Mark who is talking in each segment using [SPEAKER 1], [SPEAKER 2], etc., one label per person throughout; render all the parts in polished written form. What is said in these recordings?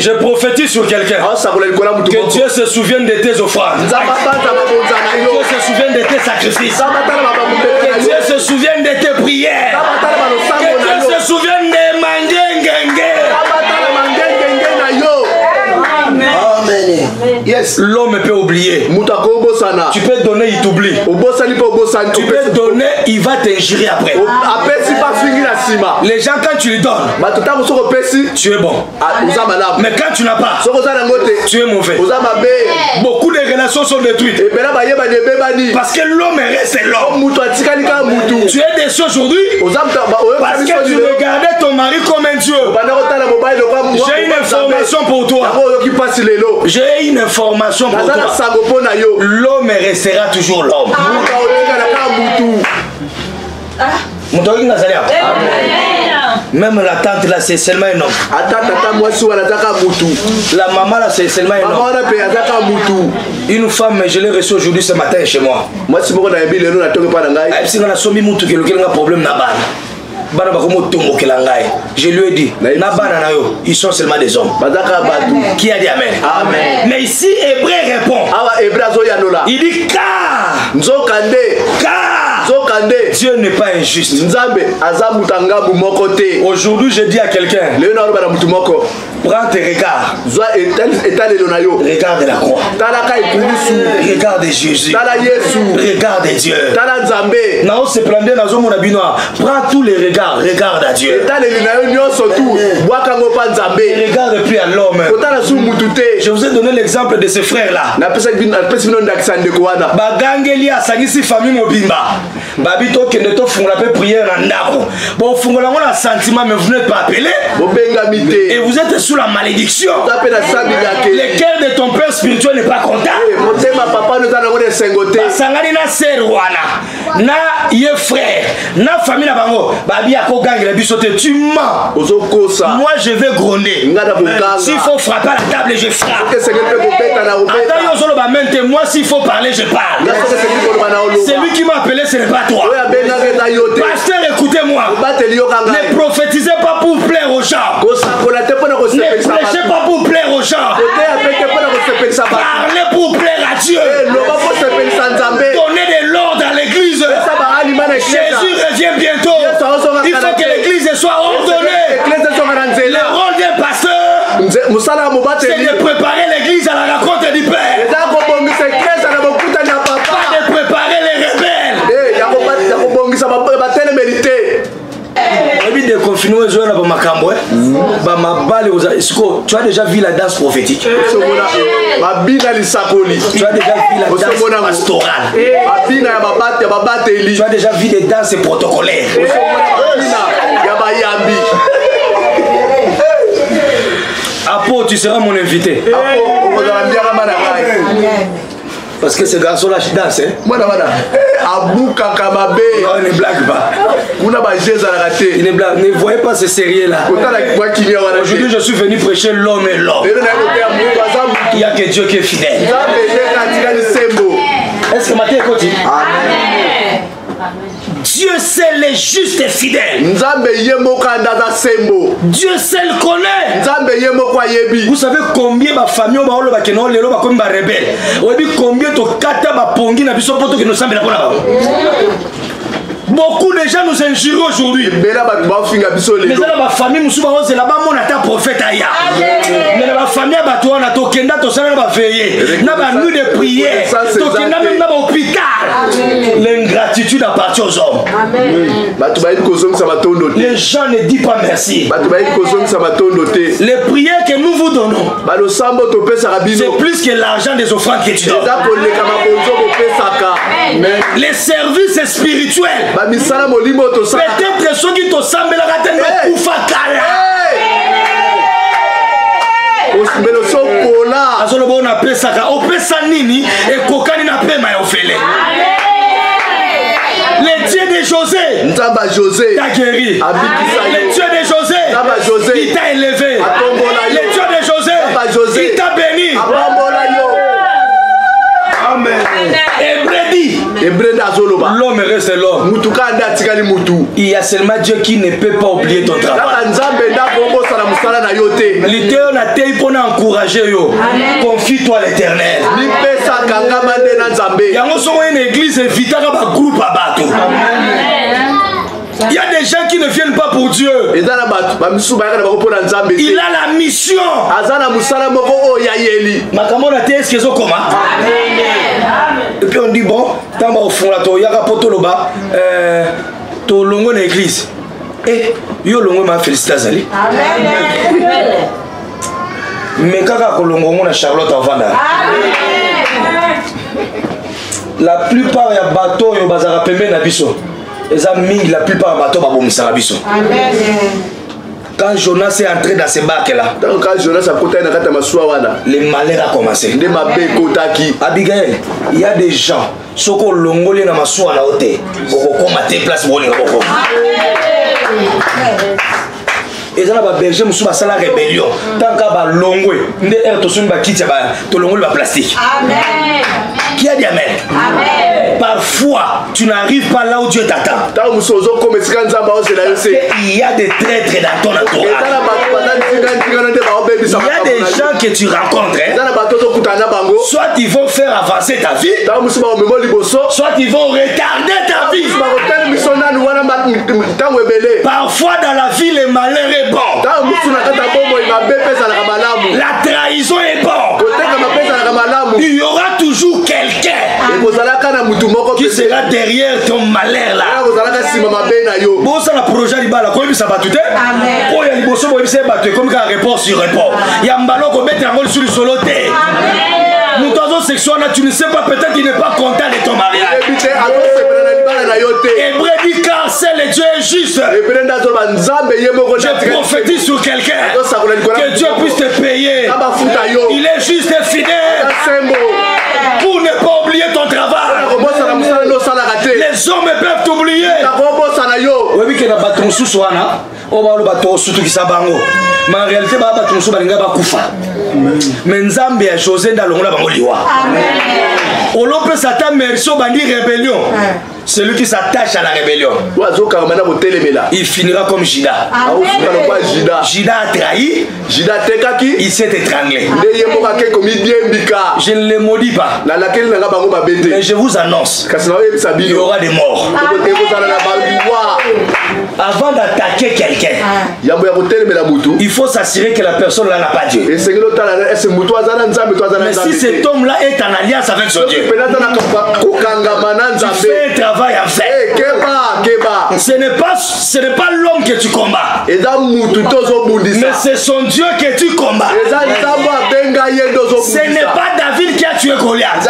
[SPEAKER 1] Je prophétise sur quelqu'un. Que Dieu se souvienne de tes offrandes. Que Dieu se souvienne de tes sacrifices. Que Dieu se souvienne de tes prières. Que Dieu se souvienne de Mangengenge. Yes. L'homme peut oublier. Tu peux donner, il t'oublie. Tu peux donner, il va t'injurer après. Les gens, quand tu lui donnes, tu es bon. Mais quand tu n'as pas, tu es mauvais. Beaucoup de relations sont détruites. Parce que l'homme reste l'homme. Tu es déçu aujourd'hui parce que tu regardais ton mari comme un Dieu. J'ai une information pour toi. J'ai une information pour toi. L'homme restera toujours l'homme. Même la tante là, c'est seulement un homme. La maman là, c'est seulement un homme. Une femme, je l'ai reçue aujourd'hui ce matin chez moi. Je lui ai dit, ils sont seulement des hommes. Qui a dit amen? Amen. Mais ici, Hébreu répond. Il dit car Dieu n'est pas injuste. Aujourd'hui, je dis à quelqu'un, prends tes regards. Regarde la croix. Regarde Jésus. Regarde Dieu. Prends tous les regards. Regarde à Dieu. Ne regarde plus à l'homme. Je vous ai donné l'exemple de ce frère-là. Bagangeli a sagisi famille mobimba. Babito kende to fungula pe prière na ndako. Bon fungula ngona sentiment mais vous n'êtes pas appelé. Et vous êtes sous la malédiction. Le cœur de ton père spirituel n'est pas content. Sangani na serwana. Na ye frère. Na famille na bango. Babi ako gangi la bisote tu mens. Moi je vais gronder. S'il faut frapper à la table, je frappe. Attends yo solo ba mente moi s'il faut parler, je parle. C'est lui qui m'a appelé, ce n'est pas toi. Pasteur, écoutez-moi. Ne prophétisez pas pour plaire aux gens. Ne prêchez pas pour plaire aux gens. Parlez pour plaire à Dieu. Donnez de l'ordre à l'église. Jésus revient bientôt. Il faut que l'église soit ordonnée. Le rôle d'un pasteur, c'est de préparer l'église à la rencontre du Père. Tu as déjà vu la danse prophétique. Tu as déjà vu la danse pastorale. Tu as déjà vu des danses protocolaires. Apo, tu seras mon invité. Parce que ce garçon-là, je danse. Non, il ne blague pas. Il ne blague. Ne voyez pas ce sérieux-là. Aujourd'hui, je suis venu prêcher l'homme et l'homme. Il n'y a que Dieu qui est fidèle. Est-ce que Matthieu écoute? Amen. Dieu seul est juste et fidèle. Dieu seul connaît. Vous savez combien de familles ont rebelles? Combien de kata bapongi na biso poto que nous sommes là. Beaucoup de gens nous injurent aujourd'hui. Mais là, ma famille, nous sommes là-bas, mon atta prophète aya. Mais la famille, on a tokenda, to sana va veiller. Na ba nuit de prière. Tokenda même na ba hôpital. L'ingratitude appartient aux hommes. Les gens ne disent pas merci. Les prières que nous vous donnons, c'est plus que l'argent des offrandes que tu donnes. Les services spirituels. Peut-être ceux qui te semblent la kufa kala. Azolo bona pesa ka opesa nini e kokani na pema ya ofele. Le Dieu de José t'a guéri. Le Dieu de José il t'a élevé. Le Dieu de José il t'a béni. Amen. L'homme reste l'homme. Il y a seulement Dieu qui ne peut pas oublier ton travail. mosala na yo te.
[SPEAKER 2] Liteo na te pour encourager yo. Confie-toi à l'Éternel.
[SPEAKER 1] Ni pesa kangama nde na Nzambe.
[SPEAKER 2] Yango so une église invitaka ba groupe à bateau. Il y a des gens qui ne viennent pas pour Dieu. Il a la mission. Et puis on dit bon, tant au fond là, il y a un poteau là-bas, tu longo dans l'église. Et yo longo m'a félicité Azali. Mais quand on longo on a Charlotte en Vanda. La plupart des bateaux yo bazara pembe na biso. Les amis, la plupart des bateaux sont en quand Jonas est entré dans ce bac-là, quand Jonas a côté les malheurs a commencé. Abigail, il y a des gens qui sont longolés dans ma soie à la hauteur. Pour combattre place pour les robos. Et ça, les bergers sont la rébellion. Tant qu'il y a longoué, plastique. Amen. Qui a dit amen? Amen. Parfois, tu n'arrives pas là où Dieu t'attend. Il y a des traîtres dans ton entourage. Il y a des gens que tu rencontres. Soit ils vont faire avancer ta vie, soit ils vont retarder ta vie. Parfois dans la vie, le malheur est bon. La trahison est bon. Il y aura toujours quelqu'un qui sera derrière ton malheur là. Bon, ça la projet du bal, comme ça va tout. Oh, il y a des bosses qui sont battus comme un report sur report. Il y a un ballon qui met un rôle sur le solo. Mouton sexuel, tu ne sais pas, peut-être qu'il n'est pas content de ton mariage. Hébreu dit car c'est le Dieu est juste. Je prophétise sur quelqu'un que Dieu puisse te payer. Il est juste et fidèle pour ne pas oublier ton travail. Les hommes peuvent t'oublier. Oui, que na baton sous wana, on va le bateau surtout qui s'abango. Mais en réalité, ba baton sous balinga ba kufa. Mais Nzambe a choisi dans la bango liwa. On peut s'attendre merci au bandit rébellion. Celui qui s'attache à la rébellion, il finira comme Jida. Jida a trahi, il s'est étranglé. Je ne le maudis pas, mais je vous annonce, il y aura des morts. Avant d'attaquer quelqu'un, il faut s'assurer que la personne là n'a pas Dieu. Mais si cet homme là est en alliance avec son Dieu, tu fais un travail à faire. Ce n'est pas l'homme que tu combats, mais c'est son Dieu que tu combats. Ce n'est pas David qui a tué Goliath.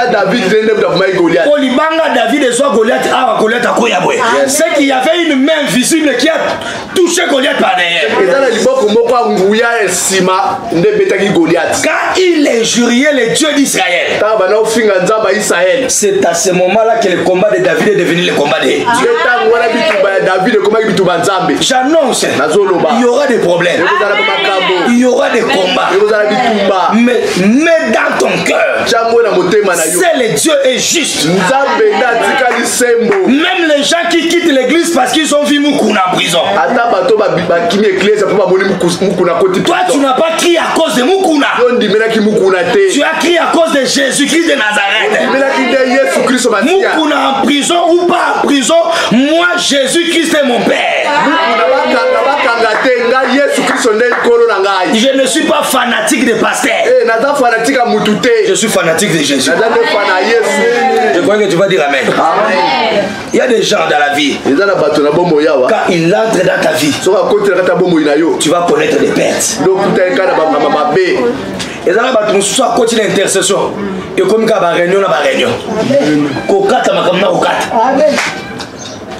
[SPEAKER 2] C'est qu'il y avait une main visible qui a touché Goliath par derrière. Quand il injuriait les dieux d'Israël, c'est à ce moment-là que le combat de David est devenu le combat de Dieu. J'annonce, il y aura des problèmes, il y aura des combats, mais mets dans ton cœur, c'est le Dieu est juste. Même les gens qui quittent l'église parce qu'ils ont vu Moukouna en prison. Toi, tu n'as pas crié à cause de Moukouna. Tu as crié à cause de Jésus-Christ de Nazareth. Moukouna en prison ou pas en prison, moi, Jésus-Christ est mon Père. Je ne suis pas fanatique des pasteurs. Je suis fanatique de Jésus. Je crois que tu vas dire amen. Il y a des gens dans la vie, quand ils entrent dans ta vie, tu vas connaître des pertes. Et là, tu vas continuer l'intercession. Et comme ça, réunion, réunion.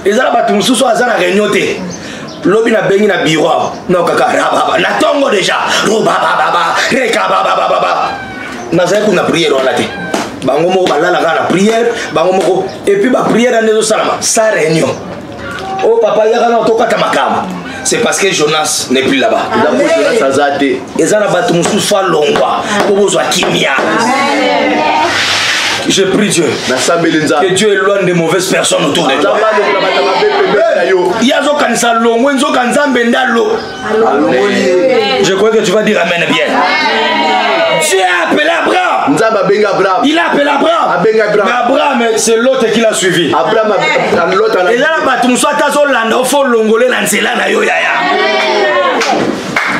[SPEAKER 2] Et là, tu vas la réunion. Lobi na bengi na bureau na kaka na tongo déjà na kuna prière on a dit bango mo balala na prière bango mo et puis ba prière dans les salama sa réunion oh papa ya kana toka tamakama c'est parce que Jonas n'est plus là-bas. Jonas azate ezana batu musu fa longwa bobozwa kimia. Je prie Dieu que Dieu éloigne des mauvaises personnes autour de toi. Yazo kanisa longo nzo kanzambe ndalo. Je crois que tu vas dire amen bien. Dieu a appelé Abraham. Il a appelé Abraham. Mais Abraham, c'est l'autre qui l'a suivi. Abraham a l'autre. Et là, tu sois ta zone là, il faut l'ongolais là, na yo yaya.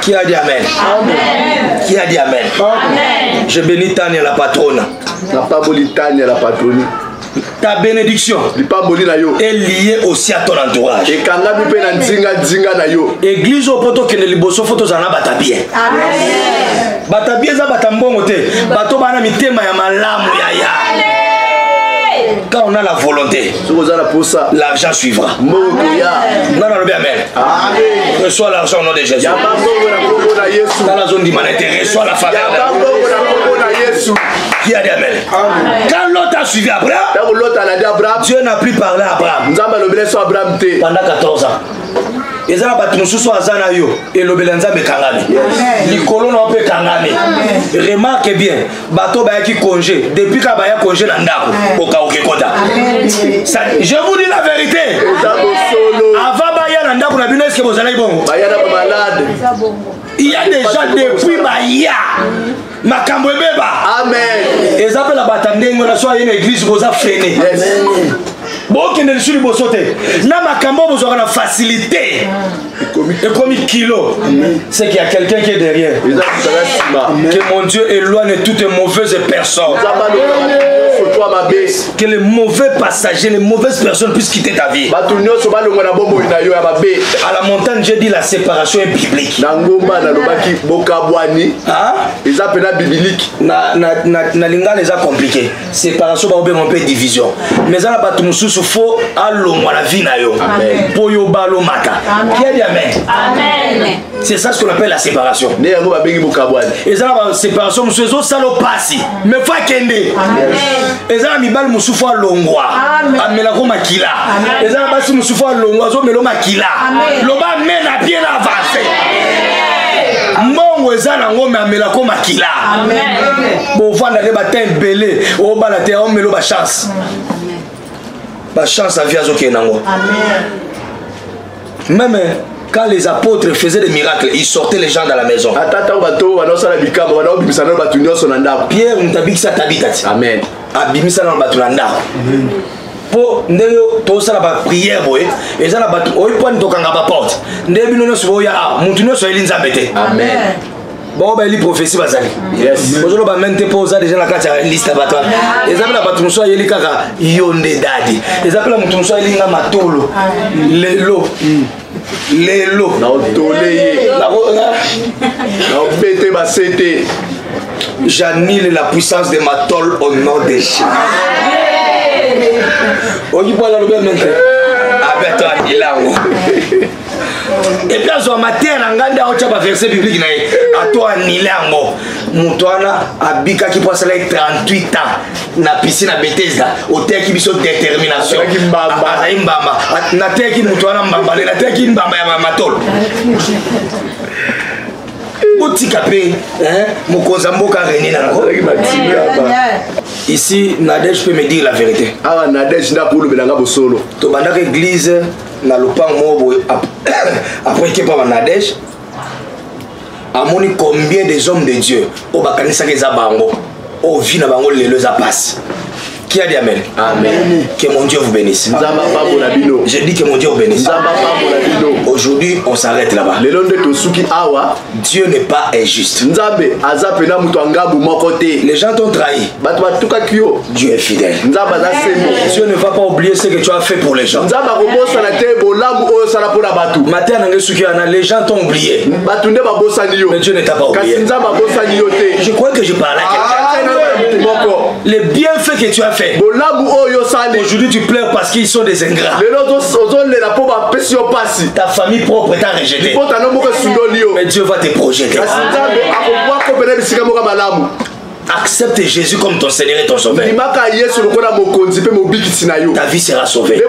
[SPEAKER 2] Qui a dit amen? Amen. Qui a dit amen? Amen. Je bénis Tania la patronne.
[SPEAKER 1] La pas béni Tania la patronne.
[SPEAKER 2] Ta bénédiction est liée aussi à ton entourage. Église au poto qui ne liboso photo zana batabie. Amen. Batabie za batambongo te. Bato bana mitema ya malamu yaya. Quand on a la volonté, l'argent suivra. Non, amen. Reçois l'argent au nom de Jésus. Dans la zone d'humanité, reçois la faveur. Qui a dit amen? Quand l'autre a suivi Abraham, Dieu n'a plus parlé à Abraham pendant 14 ans. Et ça va et l'obélanza me kangami. Nicolo n'a pas kangami. Remarque bien, bateau baya qui congé depuis qu'il baya congé l'andako au kaoke kota. Je vous dis la vérité. Avant baya l'andako na bino est-ce que vous allez bon? Baya na malade. Il y a des gens depuis baya. Makambo beba. Amen. Et ça fait la bataille ngona soit une église vous a freiné. Bon, qui ne suis pas sauté. Là, ma cambo, vous aurez la facilité. Et comme kilo, c'est qu'il y a quelqu'un qui est derrière. Que mon Dieu éloigne toutes les mauvaises personnes. Que les mauvais passagers, les mauvaises personnes puissent quitter ta vie. À la montagne, j'ai dit la séparation est biblique. Na linga les a compliqués. Séparation, on peut division. Mais ça n'a pas tout il faut allongwa la vie na yo. Pour yo balo mata. Qui a dit amen? Amen. C'est ça ce qu'on appelle la séparation. Et ça la séparation monsieur zo salo pasi. Mais fa kende. Amen. Et ça mi bal musufu allongwa. Amela ko makila. Et ça basi musufu allongwa zo melo makila. Loba mena bien avancé. Mbongo eza na ngome amela ko makila. Amen. Bon vanda le batin belé o bala te o melo ba chance. La chance à vie à Zokenango. Même quand les apôtres faisaient des miracles, ils sortaient les gens dans la maison. Pierre, on t'habite ça, t'habite. Amen. Abimisa dans le bateau. Pour tout ça, la prière, et ça, la bateau, on peut pas la porte. Amen. Bon, ben, les prophéties, yes. Aujourd'hui, on va même te poser déjà la carte liste à battre. Les amis, la battre, nous les kaka, yonde dadi. Les amis, la battre, nous les matolo. Les lots. Les lots. J'annule la puissance de ma tôle au nom de Jésus. On dit pas la nouvelle maintenant. Avec toi, il a. Et puis à matin, on a un verset biblique à toi Nilango. Moutouana abika qui passe 38 ans na piscine à Bethesda. Au terre qui biso détermination. Mbamba. Na terre qui moutouana mbamba. Na terre qui mbamba ya matol. Botikapé, Mokozamboka René Nango. Ici, Nadège peut me dire la vérité. Ah, Nadège n'a pour le Belanga Bosolo. Tu vas dans l'église, dans le pan mobo, après qu'il y ait Nadège, à mon combien des hommes de Dieu, au Bakanisa Kezabango, au Vina Bango, les deux passe. Qui a dit amen? Amen. Que mon Dieu vous bénisse. Je dis que mon Dieu vous bénisse. Aujourd'hui, on s'arrête là-bas. Dieu n'est pas injuste. Les gens t'ont trahi. Dieu est fidèle. Dieu ne va pas oublier ce que tu as fait pour les gens. Les gens t'ont oublié. Mais Dieu ne t'a pas oublié. Je crois que je parle à quelqu'un. Les bienfaits que tu as fait. Aujourd'hui tu pleures parce qu'ils sont des ingrats. Ta famille propre t'a rejeté. Mais Dieu va te projeter. Accepte Jésus comme ton Seigneur et ton Sauveur. Ta vie sera sauvée. Ne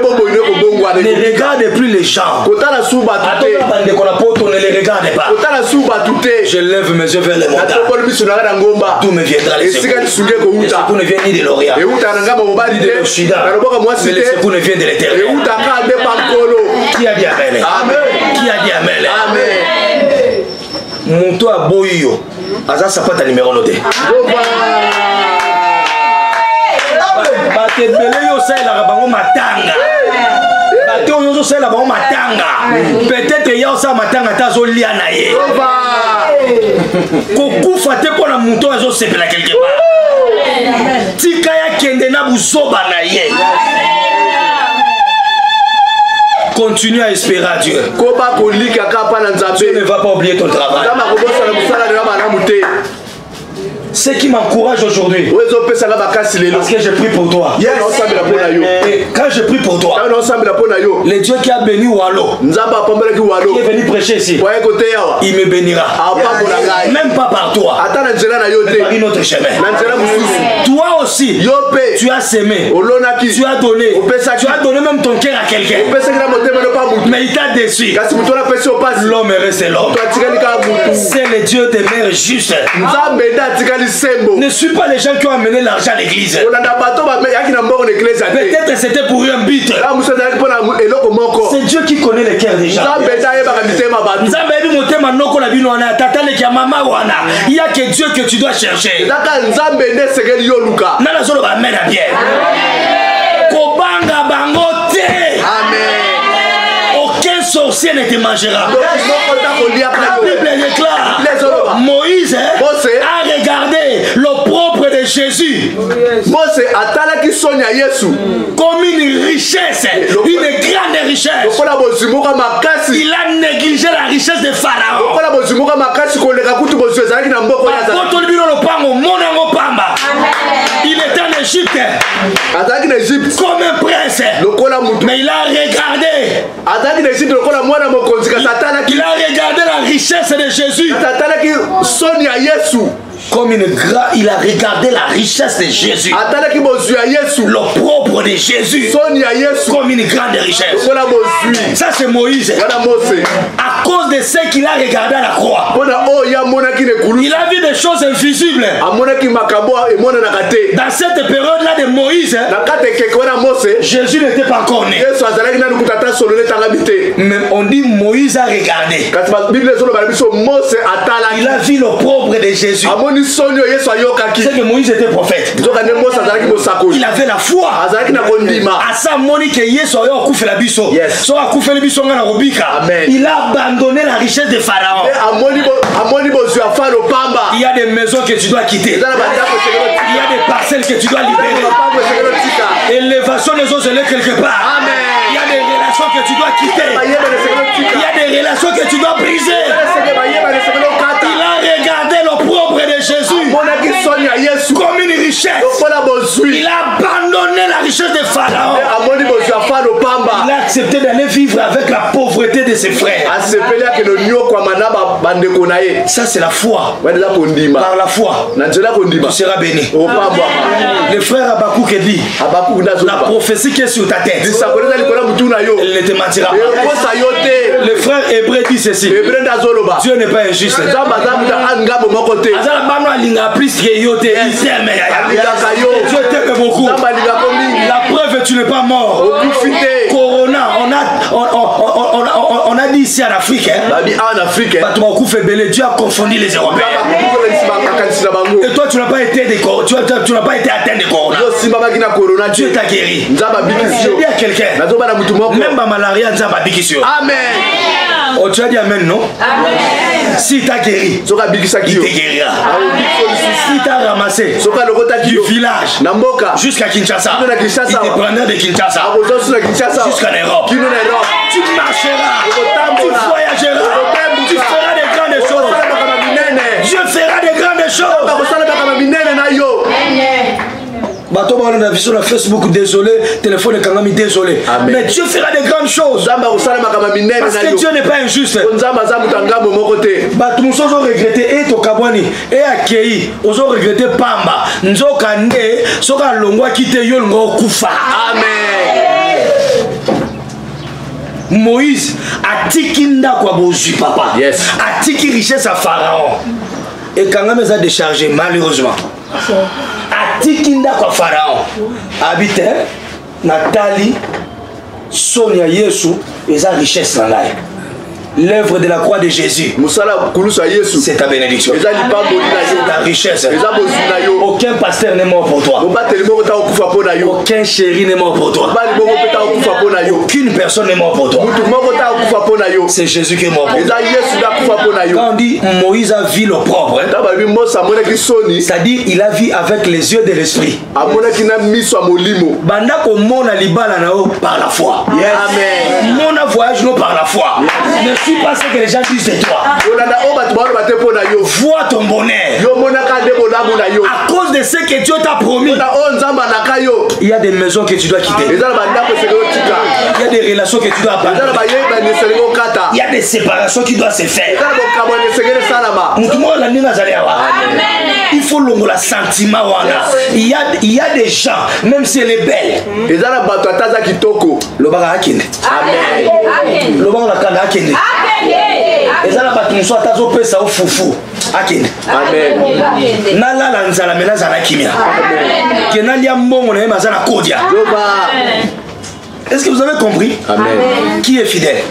[SPEAKER 2] regarde plus les gens. Ne les regarde pas. Je lève mes yeux vers les montagnes. D'où me viendra les secours? Les secours ne viennent ni de l'Orient, ni de l'Occident, mais les secours ne viennent de l'Éternel. Qui a dit amen?
[SPEAKER 1] Amen.
[SPEAKER 2] Qui a dit amen?
[SPEAKER 1] Amen.
[SPEAKER 2] Monto à Boyo. Aza sapata numéro noté. Batebele yo sa la bango matanga. Bato yo sa la bango matanga. Peut-être ya sa matanga tazo lia na ye. Kokufa te pona monto azo sepela quelque part. Tika ya kende na buzoba na ye. Continue à espérer Dieu. Dieu ne va pas oublier ton travail. Ce qui m'encourage aujourd'hui, parce que j'ai pris pour toi.
[SPEAKER 1] Yes.
[SPEAKER 2] Et quand j'ai pris pour toi, le Dieu qui a béni Wallo, qui est venu prêcher ici, il me bénira. Même pas par toi, mais par une autre chemin. Toi aussi, tu as sémé, tu as donné même ton cœur à quelqu'un, mais il t'a déçu. L'homme reste l'homme. C'est le Dieu des mères justes. Ne suis pas les gens qui ont amené l'argent à l'église. Peut-être c'était pour un but. C'est Dieu qui connaît les cœurs des gens. Il n'y a que Dieu que tu dois chercher. Aucun sorcier ne te mangera. La Bible déclare, Moïse a regardé le propre de Jésus comme une richesse, une grande richesse. Il a négligé la richesse de Pharaon. Il était en Égypte comme un prince, mais il a regardé. Il a regardé la richesse de Jésus comme il a regardé la richesse de Jésus, le propre de Jésus comme une grande richesse. Ça c'est Moïse. À cause de ce qu'il a regardé à la croix, il a vu des choses invisibles. Dans cette période là de Moïse, Jésus n'était pas encore né. Mais on dit Moïse a regardé. Il a vu le propre de Jésus. C'est que Moïse était prophète. Il avait la foi. À sa monique il a abandonné la richesse de Pharaon. Il y a des maisons que tu dois quitter. Il y a des parcelles que tu dois libérer. Élévation des eaux quelque part. Il y a des relations que tu dois quitter. Il y a des relations que tu dois briser. Il a regardé le propre de Jésus comme une richesse. Il a abandonné la richesse de Pharaon. Il a accepté d'aller vivre avec la pauvreté de ses frères. Ça c'est la foi. Par la foi, tu seras béni. Le frère Habakkuk dit, la prophétie qui est sur ta tête, elle ne te mentira pas. Le frère Hébreu dit ceci, Dieu n'est pas injuste. Dieu t'aime beaucoup. La preuve, tu n'es pas mort. Corona, on a dit ici en Afrique, Dieu a confondu les Européens. Et toi, tu n'as pas été atteint de corona. Dieu t'a guéri. Je dis à quelqu'un, même ma malaria, Amen. Oh, tu as dit Amen, non? Amen. Si t'as guéri, il te guérira. Si t'as ramassé du village jusqu'à Kinshasa, il te prendra de Kinshasa jusqu'en Europe. Tu marcheras, tu voyageras, tu feras des grandes choses. Dieu fera des grandes choses. Bateau on a vu sur la Facebook, désolé, téléphone de Kangami, désolé. Amen. Mais Dieu fera des grandes choses. Parce que Dieu n'est pas injuste. Bateau nous avons regretté et Tokabwani et Akei, nous avons regretté Pamba. Nous avons kandé, soka longwa kite yolongo kufa. Amen. Moïse a tikinda kwa bozu papa. Yes. A tiki richesse à Pharaon. Et Kangami a déchargé malheureusement. Atikinda kwa Pharaon habite Nathalie Sonia Yesu, et sa richesse dans l'air. L'œuvre de la croix de Jésus, c'est ta bénédiction, c'est ta richesse. Aucun pasteur n'est mort pour toi. Aucun chéri n'est mort pour toi. Aucune personne n'est mort pour toi. C'est Jésus qui est mort pour toi. Quand on dit Moïse a vu l'opprobre, c'est-à-dire il a vu avec les yeux de l'esprit. Par la foi. Mon voyage par la foi. Ne suis pas ce que les gens disent de toi. Vois ton bonheur. À cause de ce que Dieu t'a promis. Il y a des maisons que tu dois quitter. Il y a des relations que tu dois abandonner. Il y a des séparations qui doivent se faire. Il faut le sentiment. Il y a des gens, même si elle est belle. Le baga akende. Amen. Le baga kanda akende. Amen. Ezala batu so atazo pesa o fufu. Akende. Amen. Nala la nzala mena zala kimia. Amen. Kenalia mbongo na mazana kodia. Est-ce que vous avez compris? Amen. Qui est fidèle?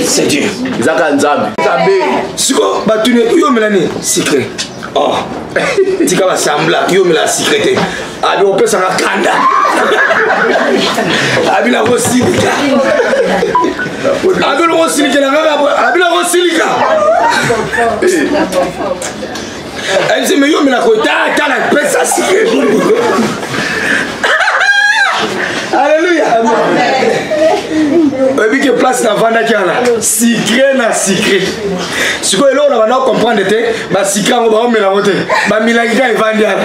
[SPEAKER 2] C'est Dieu. Izaka nzambe. Siko batu ne yo melani secret. Oh. Tika va sembla yo mela secret. Abi on peut s'en kanda. Abi la rosilika. Abi la rosilika na ngaba. Abi la rosilika. Elle dit mais yo mela ko ta la pesa secret. Alléluia. Et puis que place na vanda qui a là. Secret na secret. Ce que là on va comprendre te ba secret on va mettre la montée. Ba milanga evandia.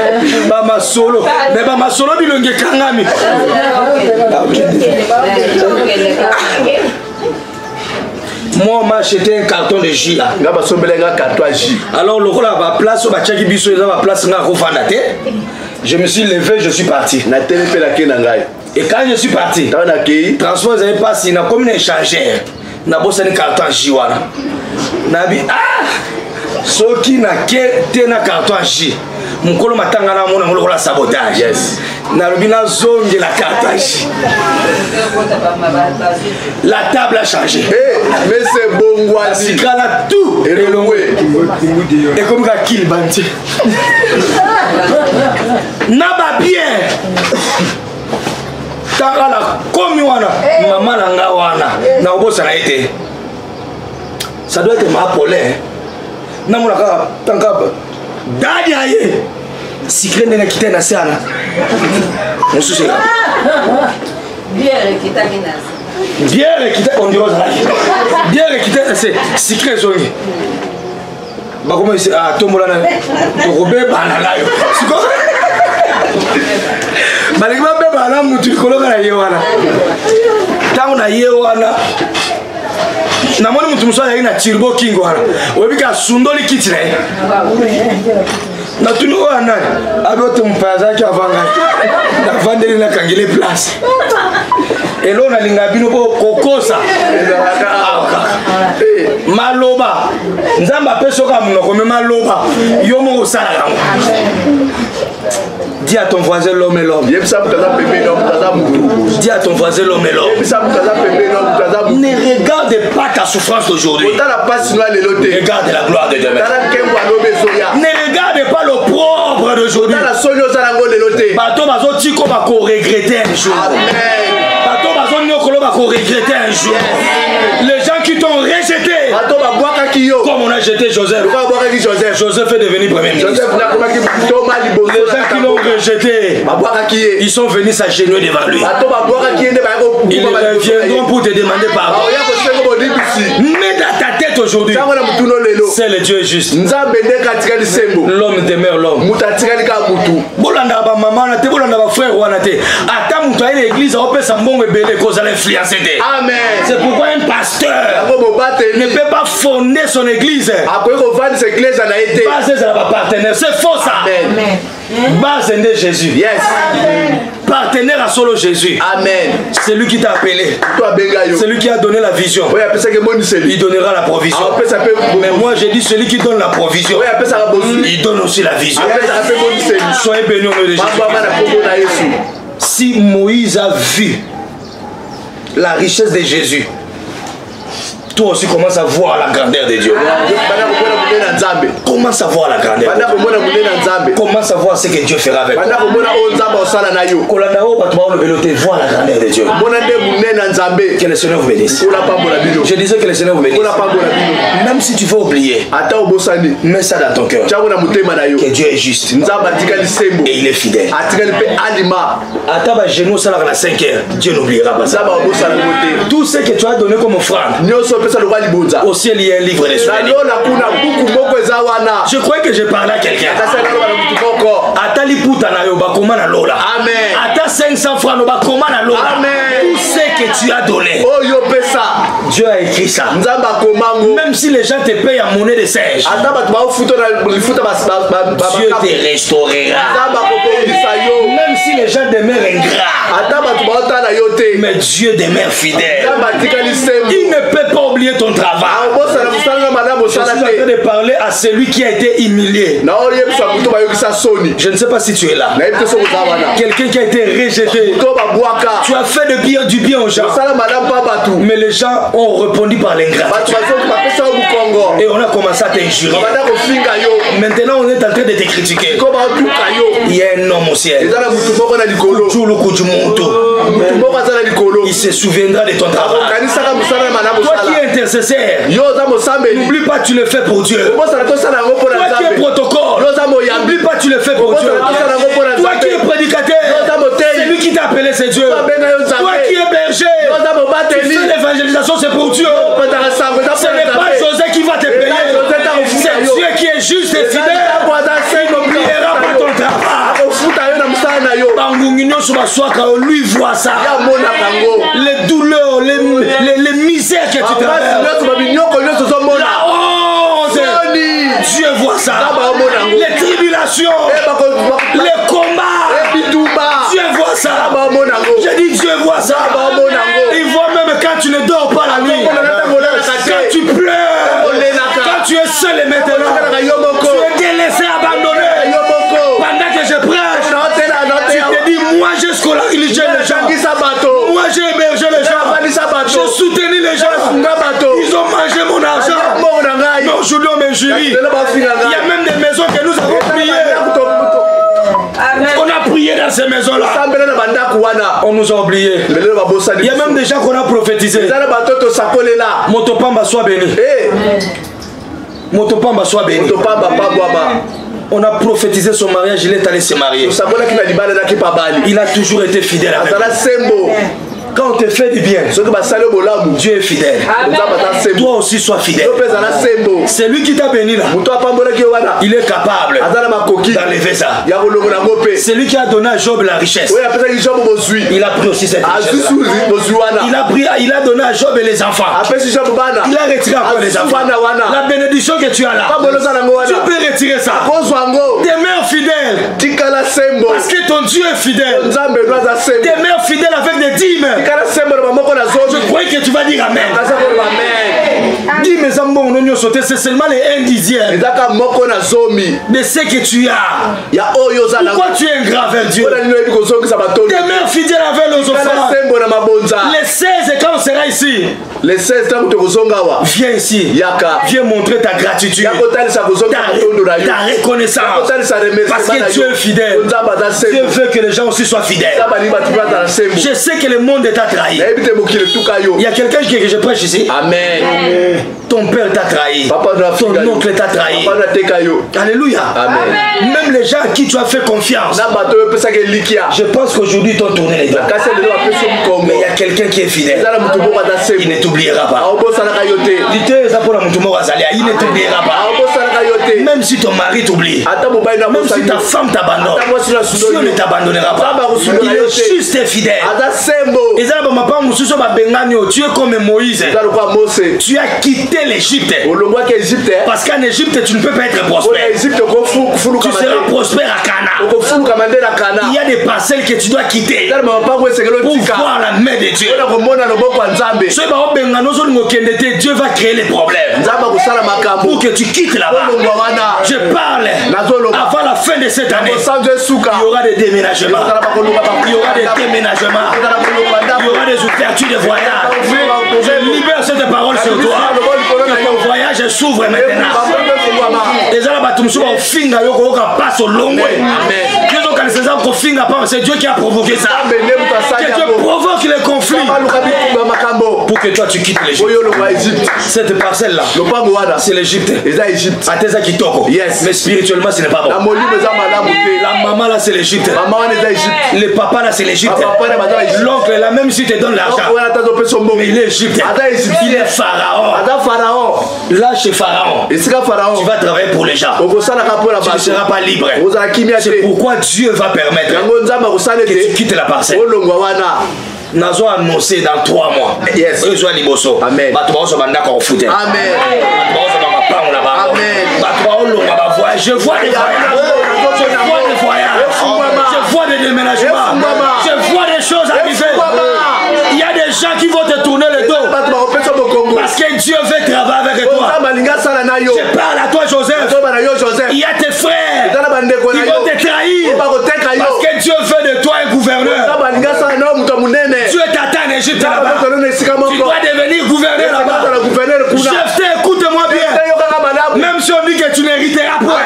[SPEAKER 2] Ba ma solo. Mais ba ma solo bilonge kangami. Moi, on m'a acheté un carton de jus là. Alors, le rôle à ma place, je me suis levé, je suis parti. Et quand je suis parti, transport n'avait pas si, comme un échangeur, n'a pas un carton de jus. N'a dit, ah, ce qui n'a qu'un carton de jus. Mon colo m'a tangana mon la sabotage. Yes. Na rubina zone de la cartage. La table a changé. Mais c'est bon voici. Il a tout. Et comme il a kill banti. Naba bien. Tangala comme wana maman nanga wana. Na obosa na été. Ça doit être ma polaire. Na mon ka tangaba. Dadi aye secret nena kitana sana mususu bière kita on dirait ça bière kita c'est secret zongi ba comment c'est ah tombola na to robe bana layo siko bali ba be bana mutu koloka na yewana tangu na yewana na moni mutu musala ina Turbo King wana webika sundoli kiti na na tunu wana abote mpaza ki avanga na vandeli na kangile place elo na linga bino ko kokosa maloba nzamba pesoka munoko me maloba yo mo osala yango. Dis à ton voisin l'homme et l'homme. Dis à ton voisin l'homme et l'homme. Ne regarde pas ta souffrance d'aujourd'hui. Regarde la gloire de demain. Ne regarde pas le propre d'aujourd'hui. Bateau bazo tiko ba ko regretter un jour. Bateau bazo nyokolo ba ko regretter un jour. Les gens qui t'ont rejeté. Comme on a jeté Joseph. Joseph est devenu premier ministre. Les gens qui l'ont rejeté, ils sont venus s'agenouiller devant lui. Ils reviendront pour te demander pardon. Mets dans ta tête aujourd'hui, c'est le Dieu juste. L'homme demeure l'homme. Bolanda ba maman na te bolanda ba frère wana te. Ata mutu aile église a opesa mbongo ebele cause à l'influencer te. Amen. C'est pourquoi un pasteur ne peut pas fonder son église. Base à la partenaire, c'est faux ça. Amen. Base de Jésus. Yes. Amen. Partenaire à solo Jésus. Amen. C'est lui qui t'a appelé. C'est lui qui a donné la vision. Il donnera la provision. Mais moi j'ai dit celui qui donne la provision, il donne aussi la vision. Soyez bénis au nom de Jésus. Si Moïse a vu la richesse de Jésus, toi aussi commence à voir la grandeur de Dieu. Commence à voir la grandeur. Commence à voir ce que Dieu fera avec toi. Voir la grandeur de Dieu. Que le Seigneur vous bénisse. Je disais que le Seigneur vous bénisse. Même si tu veux oublier, mets ça dans ton cœur. Que Dieu est juste. Et il est fidèle. Dieu n'oubliera pas ça. Tout ce que tu as donné comme offrande, au ciel il y a un livre de souvenirs. Je crois que je parlais à quelqu'un. Ata 500 francs, tout ce que tu as donné, Dieu a écrit ça. Même si les gens te payent en monnaie de singe, Dieu te restaurera. Même si les gens demeurent ingrats, mais Dieu demeure fidèle. Il ne peut pas oublier ton travail. Je suis en train de parler à celui qui a été humilié. Je ne sais pas si tu es là. Quelqu'un qui a été rejeté. Tu as fait du bien aux gens, mais les gens ont répondu par l'ingratitude. Et on a commencé à t'injurer. Maintenant on est en train de te critiquer. Il y a un homme au ciel. Il se souviendra de ton travail. Toi qui es intercesseur, n'oublie pas tu le fais pour Dieu. Toi qui es protocole, n'oublie pas tu le fais pour Dieu. Toi qui es prédicateur, c'est lui qui t'a appelé, c'est Dieu. Toi qui es berger, tu fais l'évangélisation, c'est pour Dieu. Ce n'est pas José qui va te payer. C'est Dieu qui est juste et fidèle. Il n'oubliera pas ton travail. Lui voit ça. Les douleurs, les misères que tu traverses. La honte. Dieu voit ça. Les tribulations, les combats. Dieu voit ça. J'ai dit Dieu voit ça. Il voit même quand tu ne dors pas la nuit. Quand tu pleures. Quand tu es seul et maintenant. Tu es délaissé, abandonné. Pendant que je prêche, tu te dis moi j'ai scolarisé les gens. Moi j'ai hébergé les gens. J'ai soutenu les gens. Ils ont mangé mon argent. Mais aujourd'hui on m'injurie. Il y a même des maisons que nous avons priées. On a prié dans ces maisons-là. On nous a oubliés. Il y a même des gens qu'on a prophétisé. Motopamba soit béni. Motopamba soit béni. On a prophétisé son mariage, il est allé se marier. Il a toujours été fidèle avec nous. Quand on te fait du bien, Dieu est fidèle. Toi aussi sois fidèle. C'est lui qui t'a béni là. Il est capable d'enlever ça. C'est lui qui a donné à Job la richesse. Il a pris aussi cette richesse. Il a donné à Job et les enfants. Il a retiré encore les enfants. La bénédiction que tu as là, tu peux retirer ça. Demeure fidèle. Parce que ton Dieu est fidèle. Demeure fidèle avec des dîmes. Je croyais que tu vas dire Amen. Dis mes amours, c'est seulement les 1 dixième de ce que tu as. Pourquoi tu es ingrat vers Dieu? Demeure fidèle avec les offrandes. Les 16 quand on sera ici, viens ici. Viens montrer ta gratitude, ta reconnaissance. Parce que Dieu est fidèle. Dieu veut que les gens aussi soient fidèles. Je sais que le monde t'a trahi. Il y a quelqu'un que je prêche ici. Amen. Ton père t'a trahi. Ton oncle t'a trahi. Alléluia. Amen. Même les gens à qui tu as fait confiance, je pense qu'aujourd'hui ils t'ont tourné les doigts. Mais il y a quelqu'un qui est fidèle. Il ne t'oubliera pas. Il ne t'oubliera pas. Même si ton mari t'oublie, même si ta femme t'abandonne, Dieu ne t'abandonnera pas. Il est juste et fidèle. Tu es comme Moïse. Tu as quitté l'Égypte. Parce qu'en Égypte, tu ne peux pas être prospère. Tu seras prospère à Cana. Il y a des parcelles que tu dois quitter pour voir la main de Dieu. Dieu va créer les problèmes pour que tu quittes là-bas. Je parle avant la fin de cette année. Il y aura des déménagements. Il y aura des déménagements. Il y aura des ouvertures de voyage. Je libère cette parole sur toi. Que ton voyage s'ouvre maintenant. Les gens passe au long. C'est Dieu qui a provoqué ça. Que Dieu provoque les conflits pour que toi tu quittes l'Égypte. Cette parcelle là, c'est l'Égypte. Mais spirituellement ce n'est pas bon. La maman là c'est l'Égypte. Le papa là c'est l'Égypte. L'oncle là même si tu te donne l'argent, mais il est Égypte. Il est Pharaon. Là chez Pharaon, tu vas travailler pour les gens. Tu ne seras pas libre. C'est pourquoi Dieu va permettre que tu quittes la parcelle. Nazo annoncé dans 3 mois. Yes. Amen. Je vois des voyages. Je vois des déménagements. Je vois des choses arriver. Il y a des gens qui vont te tourner le dos. Parce que Dieu veut travailler avec toi. Je parle à toi, Joseph. Il y a tes frères qui vont te trahir. Parce que Dieu veut de toi un gouverneur. Dieu t'attend en Égypte là-bas. Tu dois devenir gouverneur là-bas. Jephthé, écoute-moi bien. Même si on dit que tu n'hériteras pas,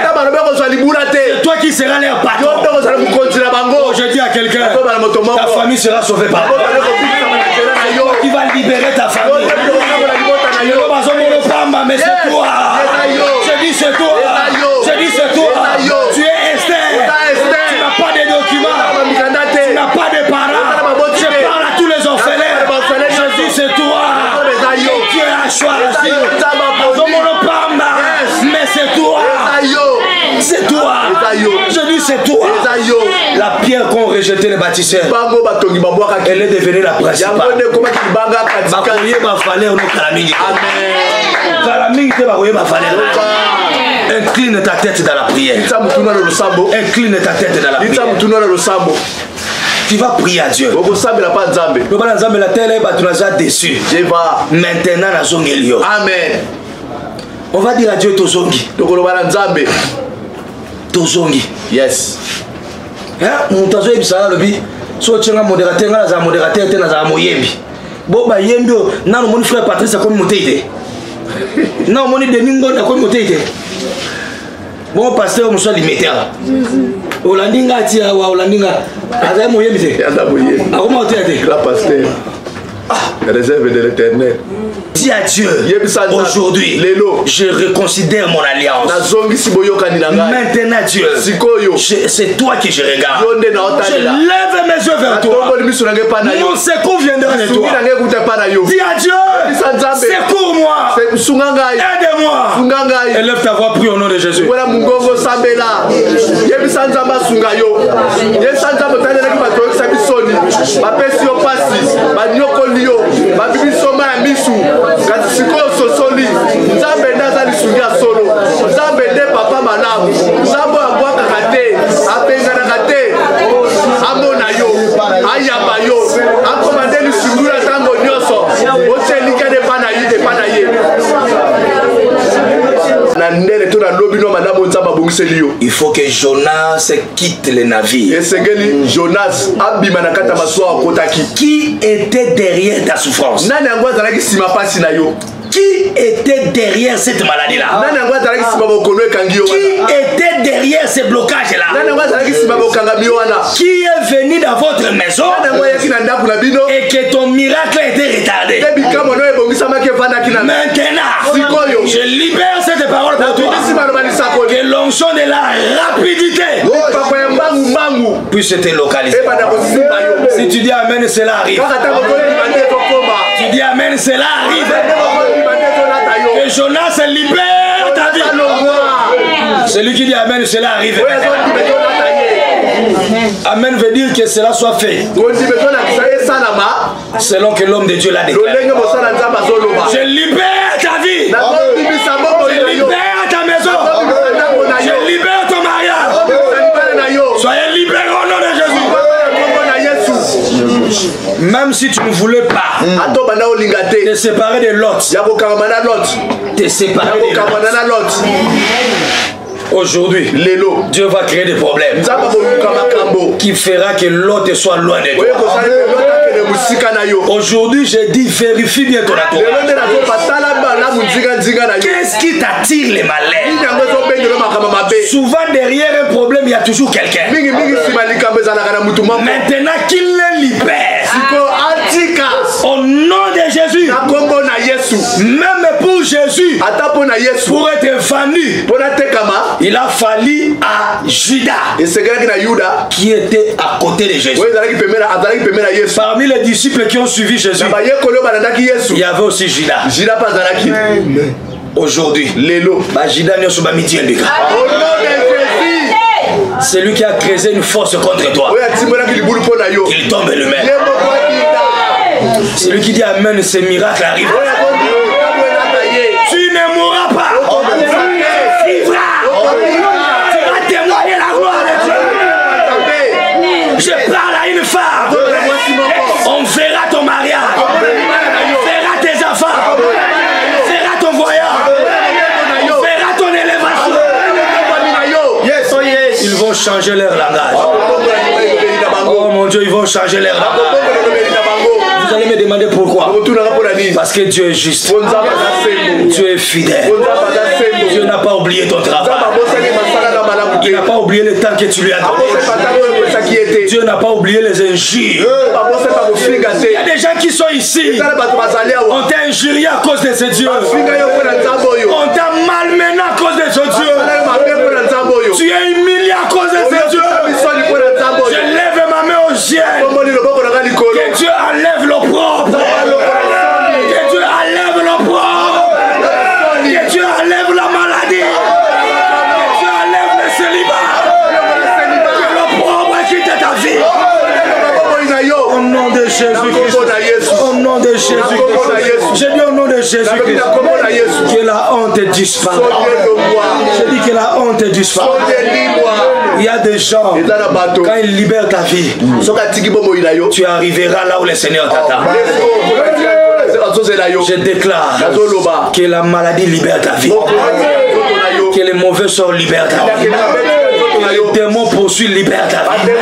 [SPEAKER 2] c'est toi qui seras leur patron. Oh, je dis à quelqu'un, ta famille sera sauvée par toi. Qui va libérer ta famille. Mais c'est toi. Je dis c'est toi. Je dis c'est toi. Tu es Esther. Tu n'as pas de documents. Tu n'as pas de parents. Je parle à tous les orphelins. Je dis c'est toi. Tu as choisi. Mais c'est toi. C'est toi. Je dis c'est toi. La pierre qu'ont rejeté les bâtisseurs, elle est devenue la principale. Incline ta tête dans la prière. Incline ta tête dans la prière. Tu vas prier à Dieu. Maintenant, amen. On va dire à Dieu Tozongi. Tozongi. Yes. Mutazo ebisala lobi. So tchenga modérateur nga za modérateur te na za moyembi. Bo ba yembi na no moni frère Patrice comme moteite. Na moni Deningo na comme moteite. Bon pasteur muso limitaire. Olandinga tia wa Olandinga. Aza moyembi te. Aza moyembi. Akoma moteite. La pasteur. Réserve de l'Éternel. Dis à Dieu, aujourd'hui, je reconsidère mon alliance. Maintenant Dieu, c'est toi qui je regarde. Je lève mes yeux vers toi. Mon secours viendra de toi. Dis à Dieu, secours-moi. Aide-moi. Élève ta voix, prie au nom de Jésus. Kasi sikoyo sosoli nzambe ndazali sungia solo nzambe nde papa malamu nzambe abwakaka te apenganaka te amona yo ayamba yo akomande lisungula ntango nyonso otelika epa na ye il faut que Jonas quitte le navire. Qui était derrière ta souffrance? Qui était derrière cette maladie-là? Qui était derrière ces blocages-là? Qui est venu dans votre maison et que ton miracle a été retardé? Maintenant, je libère cette parole pour toi. Que l'onction de la rapidité puisse te localiser. Si tu dis Amen, cela arrive. Tu dis Amen, cela arrive. Que Jonas se libère ta vie. Celui qui dit Amen, cela arrive. Amen veut dire que cela soit fait selon que l'homme de Dieu l'a déclaré. Je libère ta vie. Je libère ta maison. Je libère ton mariage. Soyez libérés au nom de Jésus. Même si tu ne voulais pas te séparer de l'autre, te séparer de l'autre, Aujourd'hui, Dieu va créer des problèmes qui fera que l'autre soit loin de toi. Aujourd'hui, je dis, vérifie bien ton entourage. Qu'est-ce qui t'attire les malheurs? Souvent, derrière un problème, il y a toujours quelqu'un. Maintenant qu'il les libère, au nom de Jésus, même pour Jésus, pour être venu, il a fallu à Judas qui était à côté de Jésus. Parmi les disciples qui ont suivi Jésus, il y avait aussi Judas. Aujourd'hui, c'est lui qui a créé une force contre toi. Il tombe lui-même. C'est lui qui dit Amen, ces miracles arrivent. Tu ne mourras pas. Tu vivras. Tu vas témoigner la gloire de Dieu. Je parle à une femme. On verra ton mariage. On verra tes enfants. On verra ton voyage. On verra ton élévation. Ils vont changer leur langage. Oh mon Dieu, ils vont changer leur langage. Vous allez me demander pourquoi. Parce que Dieu est juste. Dieu est fidèle. Dieu n'a pas oublié ton travail. Il n'a pas oublié le temps que tu lui as donné. Dieu n'a pas oublié les injures. Il y a des gens qui sont ici. On t'a injurié à cause de ce Dieu. On t'a malmené à cause de ce Dieu. Tu es humilié à cause de ce Dieu. Je lève ma main au ciel. Que Dieu enlève l'opprobre. Que Dieu enlève l'opprobre. Que Dieu enlève la maladie. Que Dieu enlève le célibat. Que l'opprobre quitte ta vie. Au nom de Jésus-Christ. Au nom de Jésus-Christ. Je dis au nom de Jésus-Christ. Que la honte disparaisse. Je dis que la honte disparaisse. Il y a des gens, quand ils libèrent ta vie, tu arriveras là où le Seigneur t'attend. Je déclare que la maladie libère ta vie, que les mauvais sorts libèrent ta vie, que les démons poursuivent libèrent ta vie.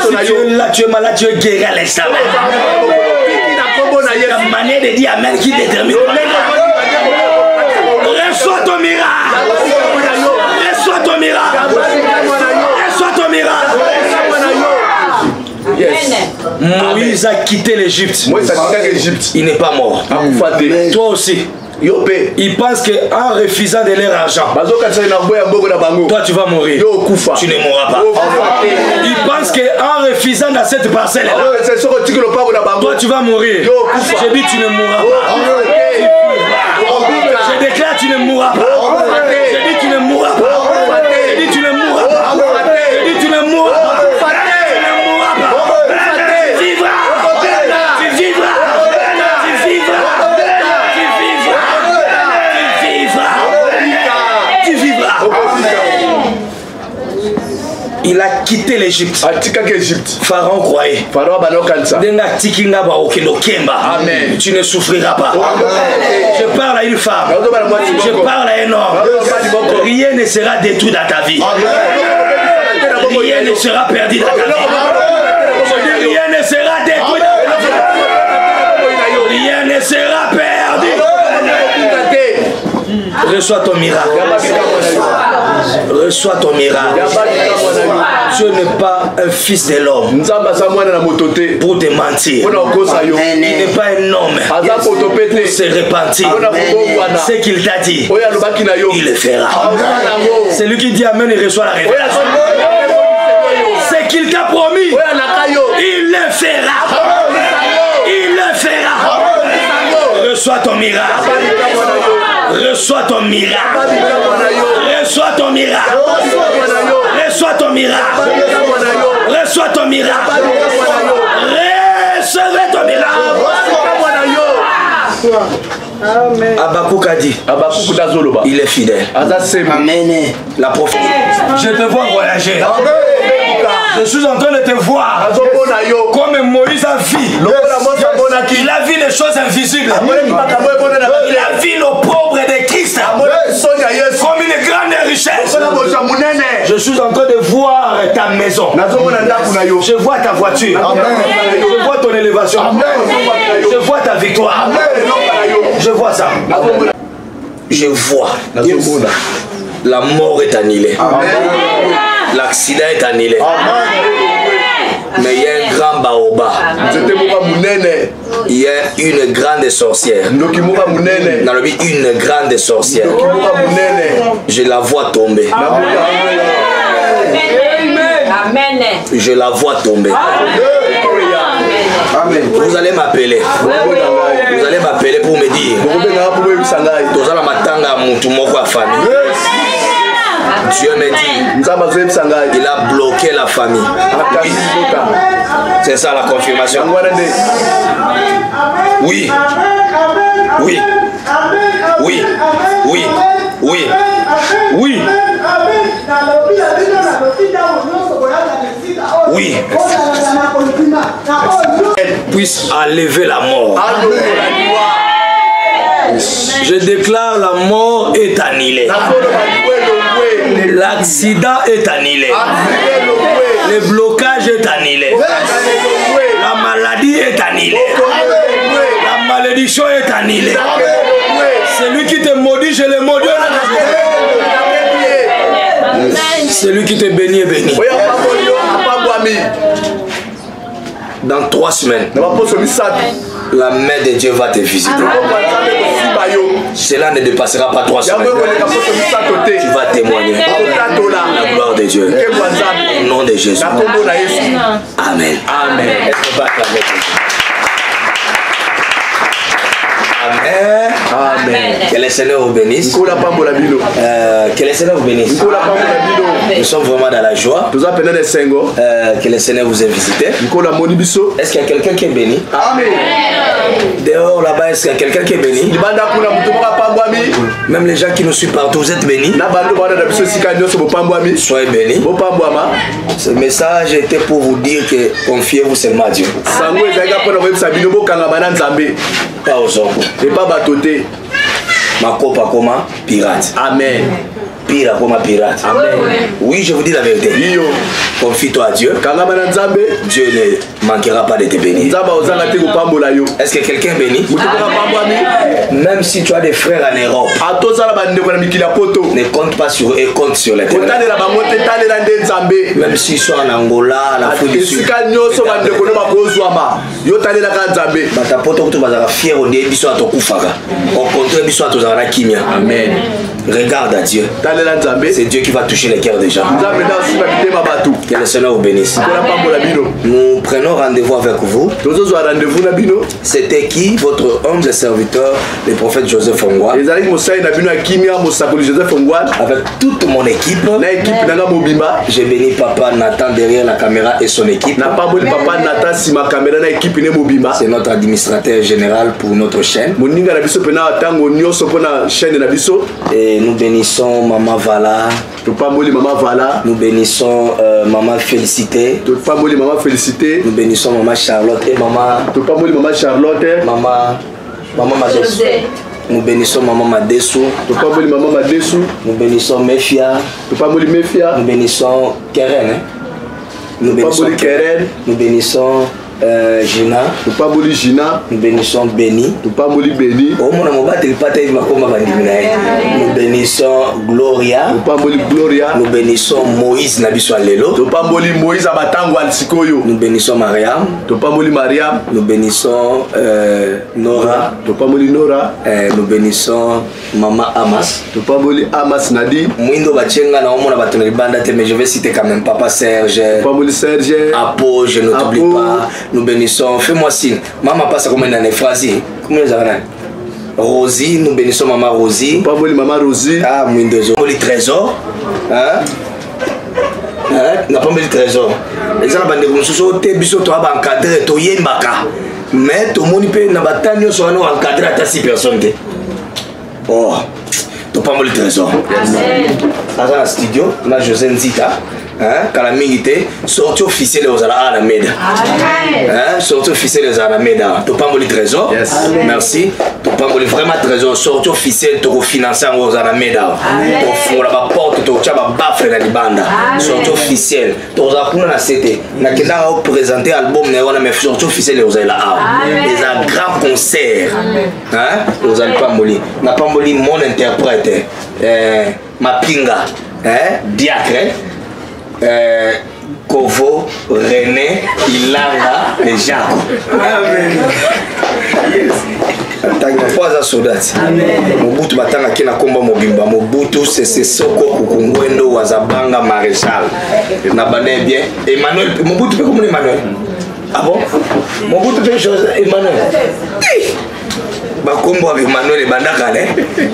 [SPEAKER 2] Si tu es là, tu es malade, tu es guéri à l'instant. C'est la manière de dire Amen qui détermine. Reçois ton miracle. Reçois ton miracle. Reçois ton miracle. Yes. Moïse a quitté l'Égypte. Il n'est pas mort. Toi aussi. Il pense qu'en refusant de leur argent, toi tu vas mourir. Tu ne mourras pas. Il pense qu'en refusant dans cette parcelle là, toi tu vas mourir. Je dis tu ne mourras pas. Je déclare tu ne mourras pas. Je dis tu ne mourras pas. Je dis tu ne mourras pas. Je dis tu ne mourras pas. Il a quitté l'Égypte. Pharaon croyait. Amen. Tu ne souffriras pas. Je parle à une femme. Je parle à un homme. Rien ne sera détruit dans ta vie. Rien ne sera perdu dans ta vie. Rien ne sera détruit dans ta vie. Rien ne sera perdu. Reçois ton miracle. Reçois ton miracle. Tu n'es pas un fils de l'homme pour te mentir. Il n'est pas un homme pour se repentir. Ce qu'il t'a dit, il le fera. C'est lui qui dit Amen et reçoit la révélation. Ce qu'il t'a promis, il le fera. Il le fera. Reçois ton miracle. Reçois ton miracle. Reçois ton miracle. Reçois ton miracle. Reçois ton miracle. Recevez ton miracle. Habakkuk a dit, il est fidèle. Amen. La prophétie. Je te vois voyager. Je suis en train de te voir comme Moïse a vu. Il a vu les choses invisibles. Il a vu le pauvre de Christ comme une grande richesse. Je suis en train de voir ta maison. Je vois ta voiture. Je vois ton élévation. Je vois ta victoire. Je vois ça. Je vois. La mort est annulée. L'accident est annulé. Mais il y a un grand baobab. Il y a une grande sorcière. Dans le but, une grande sorcière. Je la vois tomber.
[SPEAKER 3] Amen.
[SPEAKER 2] Je la vois tomber. Amen. Vous allez m'appeler. Vous allez m'appeler pour me dire. Dieu me dit, il a bloqué la famille. Oui. C'est ça la confirmation. Oui. Oui. Oui. Oui. Oui. Oui. Oui. Elle puisse enlever la mort. Je déclare la mort est annulée. L'accident est annulé. Le blocage est annulé. La maladie est annulée. La malédiction est annulée. Celui qui te maudit, je le maudis. Celui qui te bénit est béni. Dans 3 semaines, la main de Dieu va te visiter. Cela ne dépassera pas 3 semaines. Tu vas témoigner la gloire de Dieu. Au nom de Jésus. Amen. Amen. Amen. Amen. Que le Seigneur vous bénisse. Que le Seigneur vous bénisse. Nous sommes vraiment dans la joie. Que le Seigneur vous ait visité. Est-ce qu'il y a quelqu'un qui est béni? Amen. Dehors là-bas, est-ce qu'il y a quelqu'un qui est béni? Même les gens qui nous suivent partout, vous êtes bénis. Soyez bénis. Ce message était pour vous dire que confiez-vous seulement à Dieu. Pas aux hommes.
[SPEAKER 1] Et pas batoté.
[SPEAKER 2] Ma copa comment pirate.
[SPEAKER 1] Amen.
[SPEAKER 2] Pire comme pirate. Amen. Oui, je vous dis la vérité. Confie-toi à Dieu. Dieu ne manquera pas de te bénir. Est-ce que quelqu'un est béni? Même si tu as des frères en Europe, ne compte pas sur eux et compte sur l'Éternel. Même s'ils sont en Angola, en Afrique du Sud, Amen. Regarde à Dieu. C'est Dieu qui va toucher les cœurs des gens. Que le Seigneur vous bénisse. Nous prenons rendez-vous avec vous. C'était qui? Votre humble serviteur, le prophète Joseph Ongwa. Avec toute mon équipe. J'ai béni Papa Nathan derrière la caméra et son équipe. C'est notre administrateur général pour notre chaîne. Et nous bénissons Maman Vala. Nous bénissons Maman Félicité. Nous bénissons Maman Charlotte et Maman Charlotte. Maman Madessou. Nous bénissons Maman Madessou. Nous bénissons Mefia. Nous bénissons Keren. Nous bénissons Keren. Nous bénissons Gina. Nous bénissons Béni. Nous bénissons Gloria. Nous bénissons Moïse Nabiso Lelo. Nous bénissons Mariam. Nous bénissons Nora. Nous bénissons Maman Amas. Mwindo Bachenga na omona batoneli banda te, mais je vais citer quand même Papa Serge. Apo, je ne t'oublie pas. Nous bénissons, fais-moi signe. Maman passe combien d'années? Frasi. Combien d'années? Rosie, nous bénissons Maman Rosie. Maman Rosie. Ah, Mwindo. Le trésor. Hein? N'a pas mis le trésor. Les gens ont été encadrés, mais tout le monde peut encadré à 6 personnes. Oh, tu pas mis le trésor. Dans un studio, on a José Nzita. kala mingi te sortie officielle aux Alameda. Sortie officielle aux Alameda. To pamboli trésor. Merci. To pamboli vraiment trésor. Sortie officielle to financer aux Alameda. To fola ba porte to chaba bafre na libanda. Sortie officielle. To za kuna na CT. Na kenda au présenter album na wana mais sortie officielle aux Ala. Des un grand concert. Aux Ala pamboli. Na pamboli mon interprète. Mapinga. Diacre. Kovo, René, Ilanga, les Jacques. Amen. Trois soldats. Mobutu batanga kina komba mobimba. Mobutu c'est Soko Kukungwendo Wazabanga Maréchal. Na bane bien. Emmanuel, Mobutu peut comment Emmanuel? Ah bon? Mobutu peut chose Emmanuel. Bakombo avec Emmanuel et Bandakala.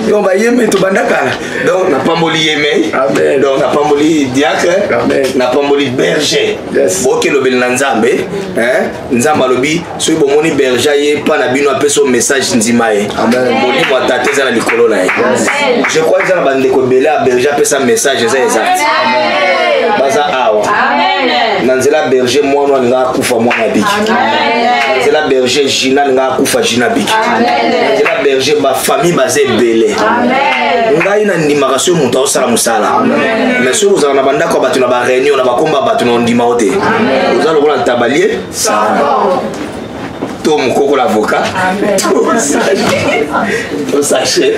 [SPEAKER 2] Donc ba yeme to Bandakala. Donc na pamboli yeme. Amen. Donc na pamboli diacre. Amen. Na pamboli berger. Yes. Boke lo bel nzambe, nzamba lobi so bomoni berger ye pa na bino apeso message nzimae. Amen. Moni mo tateza na likolo na ye. Je crois que ça bande ko bela berger apesa message ça exact. Amen. Baza awa. Amen. Nanzela berger moi no nga kufa moi na biki. Amen. Nanzela berger Gina nga kufa Gina biki. Amen. La berger ma famille basée belé. Amen. Ngai na ndimaka so muta osala musala. Mais so vous en abanda ko batu na ba réunion na ba komba batu na ndima ote. Vous allez voir tabalier. Tom Koko l'avocat. Au sachet.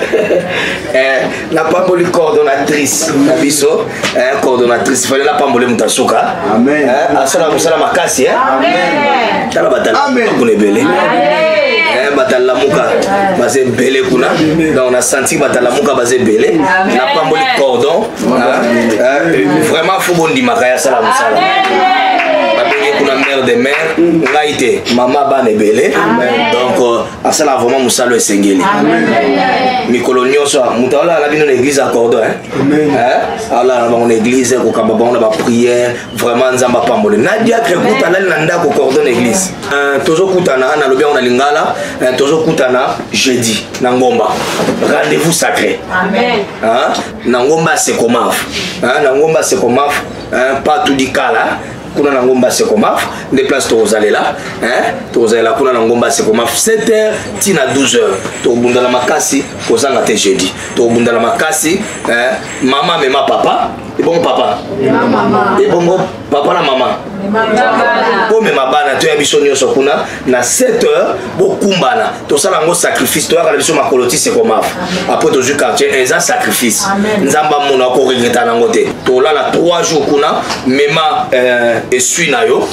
[SPEAKER 2] La pamboli coordonnatrice. La biso. Coordonnatrice. Il fallait la pamboli mutasuka. Amen. Asala musala makasi. Amen. Tala batala. Amen. Kunebele. Batala muka basé belé kuna. Donc on a senti batala muka basé belé. La pamboli cordon. Vraiment faut bon di makaya sala musala. Kuna mère de mère ngaite mama bane belé donc asala vraiment musalo esengeli mikolo nyonso mutala la bino l'église à cordon ala na l'église ko kamba ba ba prière vraiment nzamba pambole nadia krekuta la nanda ko cordon église tozo kutana na lobi on a lingala tozo kutana jeudi na ngomba rendez-vous sacré amen na ngomba c'est comment na ngomba c'est comment pas tout dit kala kuna na ngomba sekomaf des places tozalela tozalela kuna na ngomba sekomaf 7h tina 12h to bundala makasi kozanga te jeudi to bundala makasi mama mema papa et bon papa et bon papa na mama po mema bana to ya biso nyonso kuna na 7h bokumbana to sala ngo sacrifice to ya biso makoloti sekomaf après to ju quartier eza sacrifice nzamba mona ko regreta na ngote to lala 3 jours kuna mema et suis na yo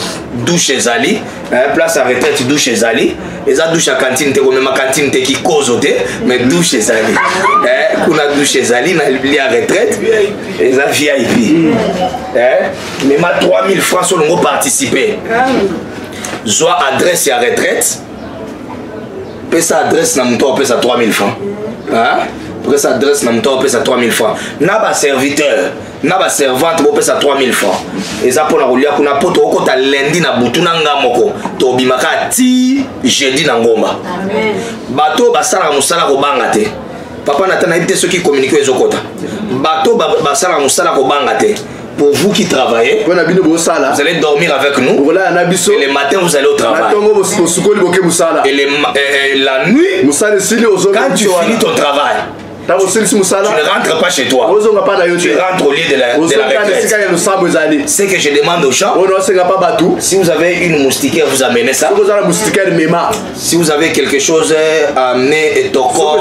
[SPEAKER 2] douche ezali place à retraite douche ezali eza douche à cantine te ko même cantine te ki kozote mais douche ezali kuna douche ezali na li à retraite eza VIP même 3000 francs sur le participer soit adresse à retraite pesa adresse na mto pesa 3000 francs pour sa adresse na mto pesa 3000 francs na ba serviteur na ba servante bo pesa 3000 francs et ça pour na rolia kuna poto okota lundi na butu na ngamoko to bimaka ti jeudi na ngomba amen bato basala musala ko banga te papa natana ibite ceux qui communiquent ezokota bato basala musala ko banga te. Pour vous qui travaillez, vous allez dormir avec nous. Et le matin, vous allez au travail. Et la nuit, quand tu finis ton travail, tu ne rentres pas chez toi. Tu rentres au lieu de la retraite. Ce que je demande aux gens, si vous avez une moustiquaire, vous amenez ça. Si vous avez quelque chose à amener et toko,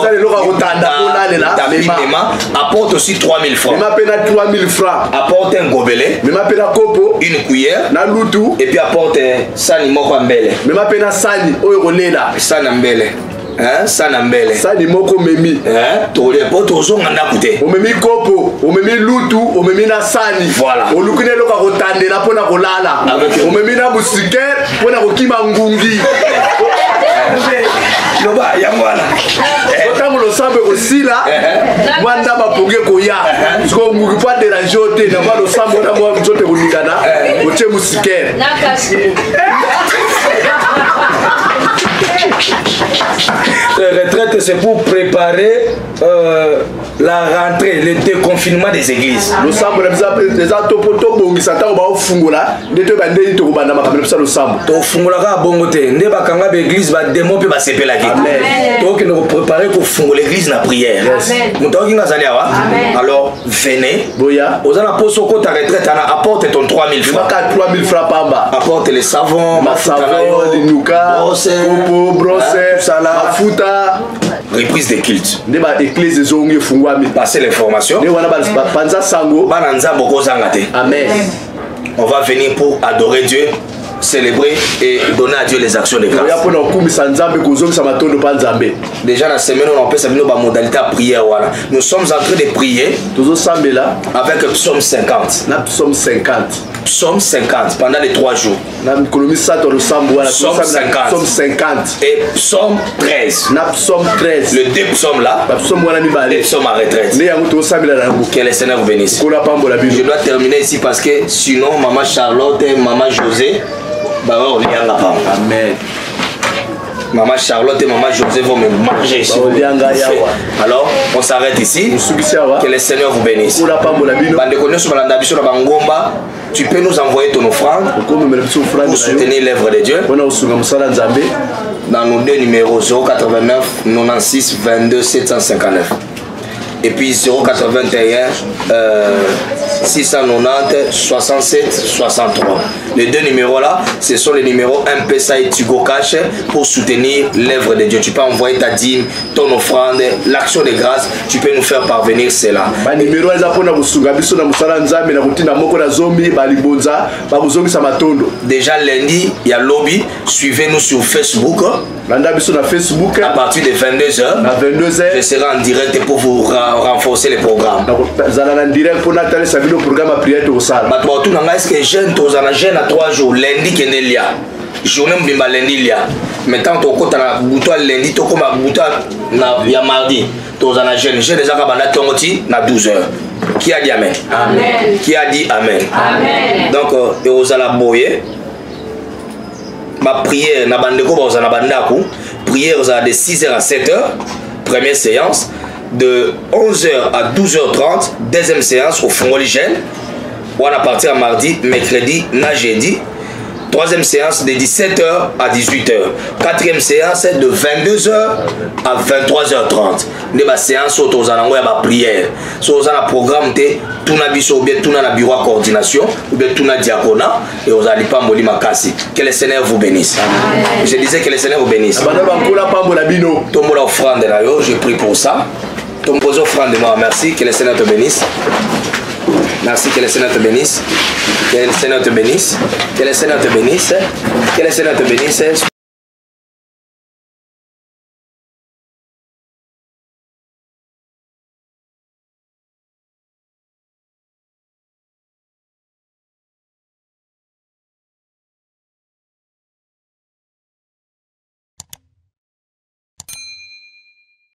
[SPEAKER 2] apporte aussi 3000 francs. Apporte un gobelet, une cuillère, et puis apporte sani moko mbele. Sanambele. Sanambele. Sani moko memi. Tole poto zonga ndakute. Omemi kopo, omemi lutu, omemi na sani. Voilà. Olukune loka kotande na pona kolala. Omemi na musike pona kokima ngungi. Loba yangwana. Otango lo sambe osila. Mwanda bapoge koya. Siko ngungi pa de la jote na ba lo sambo na mwa mzote kunikana. Oche musike. Nakasi. retraite, c'est pour préparer la rentrée, le déconfinement des églises.
[SPEAKER 1] Le sambo, les atopoto bongisa ta ba fungola, ndete ba ndei to ba na makamelo sa le sambo.
[SPEAKER 2] To fungola ka bongote, nde ba kanga be église ba démon pe ba sepela ki.
[SPEAKER 3] Amen.
[SPEAKER 2] Donc nous préparer pour fungola l'église na prière.
[SPEAKER 3] Amen.
[SPEAKER 2] Muto ki ngazali awa. Alors venez.
[SPEAKER 1] Boya.
[SPEAKER 2] Ozana poso ko ta retraite ana apporte ton 3000 francs.
[SPEAKER 1] 3000 francs pamba.
[SPEAKER 2] Apporte les savons,
[SPEAKER 1] savon, les nuka, coco, brosse, sala, mafuta.
[SPEAKER 2] Reprise des cultes.
[SPEAKER 1] Ne ba église zongi fungwami.
[SPEAKER 2] Passer l'information.
[SPEAKER 1] Ne wana ba panza sango.
[SPEAKER 2] Bananza boko zangate.
[SPEAKER 1] Amen.
[SPEAKER 2] On va venir pour adorer Dieu, célébrer et donner à Dieu les actions de grâce. Déjà la semaine on appelle ça une modalité à prière. Voilà. Nous sommes en train de prier avec psaume 50.
[SPEAKER 1] Psaume 50.
[SPEAKER 2] Psaume 50 pendant les 3 jours.
[SPEAKER 1] Psaume 50.
[SPEAKER 2] Et psaume 13.
[SPEAKER 1] Psaume 13.
[SPEAKER 2] Le 2 psaumes là. Les psaumes à retraite. Que le Seigneur vous bénisse. Je dois terminer ici parce que sinon maman Charlotte et maman José
[SPEAKER 1] Amen.
[SPEAKER 2] Maman Charlotte et maman José vont me manger ici. Alors, on s'arrête ici. Que le Seigneur vous bénisse. Tu peux nous envoyer ton offrande pour soutenir l'œuvre de Dieu dans nos 2 numéros 089 96 22 759 et puis 081 690 67 63. Les 2 numéros là, ce sont les numéros M-Pesa et Tigo Cash pour soutenir l'œuvre de Dieu. Tu peux envoyer ta dîme, ton offrande, l'action de grâce, tu peux nous faire parvenir cela. Déjà lundi, il y a lobby, suivez-nous sur Facebook. À partir de 22h, je serai en direct pour vous renforcer les programmes. Est-ce que jeune à 3 jours, lundi qui est là, journée mbimba lundi là, maintenant tu as bouton lundi, tu as bouton ya mardi, tu as jeune déjà na 12h. Qui a dit amen?
[SPEAKER 3] Amen.
[SPEAKER 2] Qui a dit amen?
[SPEAKER 3] Amen.
[SPEAKER 2] Donc vous allez boyer. Ma prière na bandeko ba na bandako, prière de 6h à 7h, première séance, de 11h à 12h30, deuxième séance au Fongoligène. On va partir à mardi, mercredi, na jeudi. Troisième séance de 17h à 18h. Quatrième séance de 22h à 23h30. De ma séance autour de la prière. Sur le programme, tout na biso ou bien tout na bureau à coordination ou bien tout na diaconat et aux alipam boli makasi. Que le Seigneur vous bénisse. Amen. Je disais que le Seigneur vous bénisse. Tombola offrande là, je prie pour ça. Tombola offrande moi, merci. Que le Seigneur te bénisse. Merci, que le Seigneur te bénisse. Que le Seigneur te bénisse. Que le Seigneur te bénisse. Que le Seigneur te bénisse.